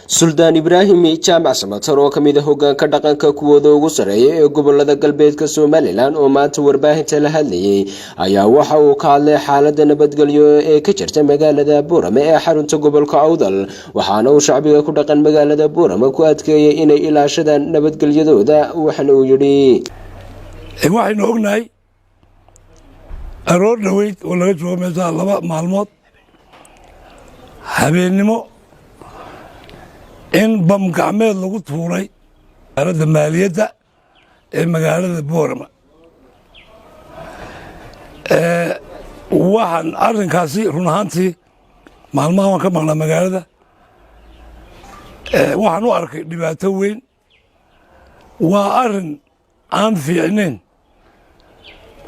Suldaan Ibraahim Jaamac Samatar oo kamid ah hoggaanka dhaqanka kuwooda ugu sareeya ee gobolada galbeedka Somaliland oo maanta warbaahinta la hadlayay ayaa waxa uu ka hadlay xaaladda nabadgelyo ee ka jirta magaalada Boorama ee xarunta gobolka Awdal waxaana uu shacbiga ku dhaqan magaalada Boorama ku adkeeyay inay ilaashadaan nabadgelyadooda waxana uu yiri waxaynu ognahay aroor dhaweyd oo laga joogo meesha laba maalmood habeenimo in bam gacmeed lagu tuuray arada maaliyadda ee magaalada Boorama waxaan arrinkaasi run ahaantii maalmaha waan ka maqnaa magaalada waxaan u arkay dhibaato weyn waa arrin aan fiicnayn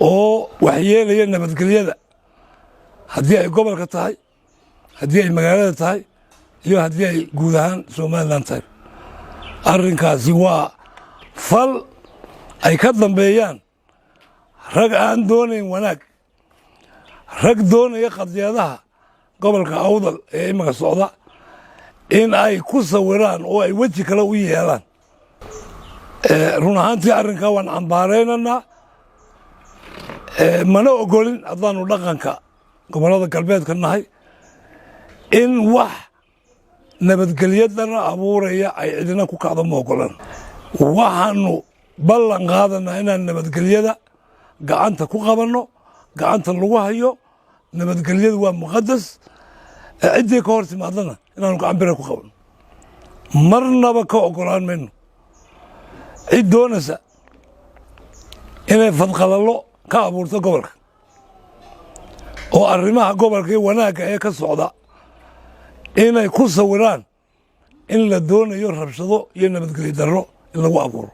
oo waxyeelaya nabadgelyada haddii ay gobolka tahay haddii ay magaalada tahay iyo haddii ay guud ahaan Somaliland tahay arrinkaasi waa fal ay ka dambeeyaan rag aan doonayn wanaag rag doonaya qadiyadaha gobolka Awdal ee imika socda in ay ku sawiraan oo ay weji kale u yeelaan run ahaantii arrinkaa waan cambaareynanaa mana ogolin haddaanu dhaqanka gobolada galbeedka nahay in wax nabadgelyadana abuuraya ay cidina ku kacdo ma ogolan waxaanu ballan qaadanaa inaan nabadgelyada gacanta ku qabanno gacanta lagu hayo nabadgelyadu waa muqadas ciddii ka hor timaadana inaanu gacan bira ku qabanno marnaba ka ogolaan mayno cid doonaysa inay fadqalallo ka abuurto gobolka oo arrimaha gobolka iyo wanaagga ee ka socda inay ku sawiraan in la doonayo rabshado iyo nabadgelyo darro in lagu abuuro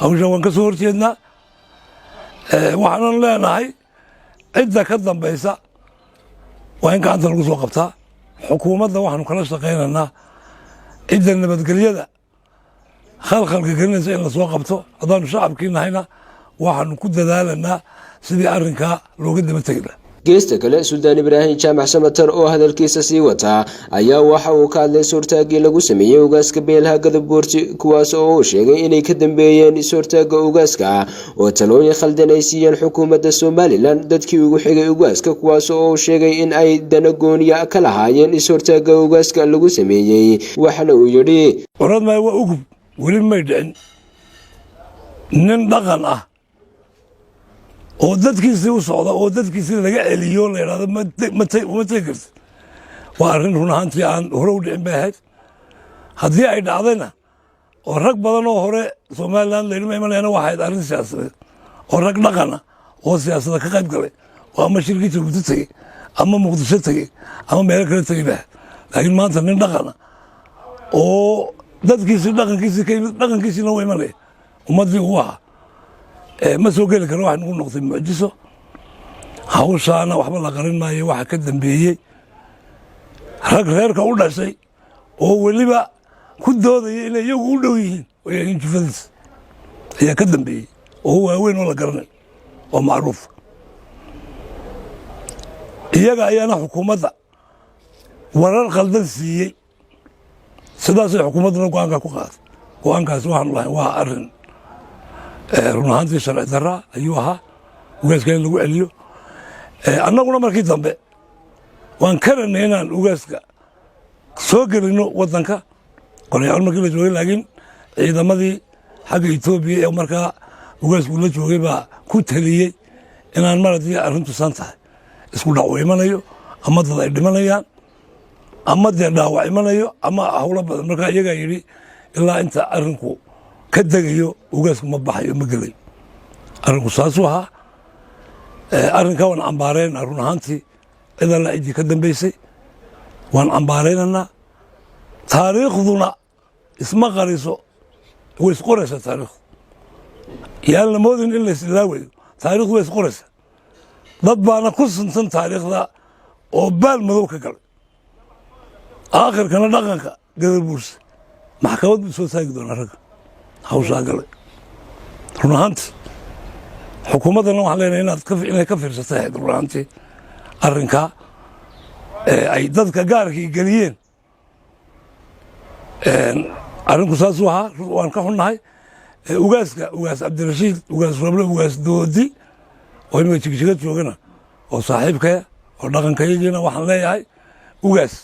hawsha waan ka soo horjeednaa waxaanan leenahay cidda ka dambaysa waa in gacanta lagu soo qabtaa xukuumadda waxaanu kala shaqaynaynaa cidda nabadgelyada khalkhalka gelinaysa in la soo qabto haddaanu shacabkii nahayna waxaanu ku dadaalanaa sidii arrinkaa looga daba tegi lahaa geesta kale Suldaan Ibraahim Jaamac Samatar oo hadalkiisa sii wataa ayaa waxa uu ka hadlay suurtaagii lagu sameeyay ugaaska beelaha Gadabuurti kuwaas oo uu sheegay inay ka dambeeyeen suurtaaga ugaaska oo talooyin khaldan ay siiyeen xukuumadda Somaliland dadkii ugu xigay ugaaska kuwaas oo uu sheegay in ay dana gooniya ka lahaayeen suurtaaga ugaaska lagu sameeyay waxana uu yiri warad ma waa ugu weli ma dhicin nin dhaqan ah oo dadkiisii u socda oo dadkiisii laga celiyo la yiraahdo ma tegi waa arrin run ahaantii aan hore u dhicin bay ahayd haddii ay dhacdayna oo rag badan oo hore Somaliland la yidhi imanayana waxay ahayd arrin siyaasadeed oo rag dhaqana oo siyaasadda ka qayb galay oo ama shirkii Jabuuti tegey ama Muqdisho tegey ama meelo kale tegey baa laakiin maanta nin dhaqana oo dadkiisii dhaqankiisina waa imanaya ummaddii uu ahaa ma soo geli karo wax nagu noqday mucjiso hawshaana waxba la qarin maayo waxa ka dambeeyey rag reerka u dhashay oo weliba ku doodaya inay iyagu u dhow yihiin oo jufadiis ayaa ka dambeeyey oo waaweyn oo la garanayo oo macruuf iyaga ayaana xukuumadda warar khaldan siiyey sidaasay xukuumadduna go-aanka ku qaaday go-aankaasi waxaanu lahayn waa arrin run ahaantii sharci darra ayuu ahaa ugaaska in lagu celiyo annaguna markii dambe waan karanay inaan ugaaska soo gelino waddanka qorayaal markii la joogay laakiin ciidamadii xagga Etoobiya ee markaa ugaasku la joogay baa ku taliyey inaan mar haddii arrintu san tahay isku dhac u imanayo ama dad ay dhimanayaan ama dee dhaawac imanayo ama hawlo badan markaa iyagaa yidhi ilaa inta arrinku ka degayo ugaasku ma baxayo ma gelayo arrinku saasuu ahaa arrinkaa waan cambaareynaa run ahaantii cid alla ciddii ka dambaysay waan cambaareynanaa taariikhduna isma qariso way isqoraysaa taariikhdu yaan la moodin in la islaawayo taariikhdu way isqoraysaa dad baana ku suntan taariikhda oo baal madow ka galay aakhirkana dhaqanka Gadabuursi maxkamad buu soo taagi doonaa ragga hawshaa galay run ahaantii xukuumaddana waxaan leenahay inay ka fiirsatay run ahaantii arrinkaa ay dadka gaarkii geliyeen arrinku saasuu ahaa waan ka xunnahay ugaas cabdirashiid ugaas roble ugaas doodi oo imika jigjiga joogana oo saaxiibkaya oo dhaqankayagiina waxaan leeyahay ugaas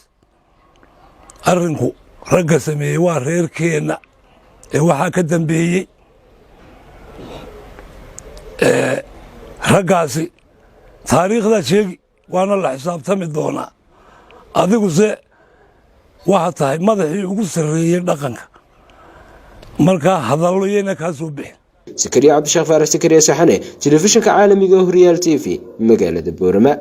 arrinku ragga sameeyey waa reerkeenna ee waxaa ka dambeeyey raggaasi taariikhdaa sheegi waana la xisaabtami doonaa adiguse waxaa tahay madaxii ugu sarreeyey dhaqanka markaa hadalloyena kaa soo bixin Zakariya Cabdishaaq Faarax Zakariya Saxane telefishinka caalamiga Horyaal TV magaalada Boorama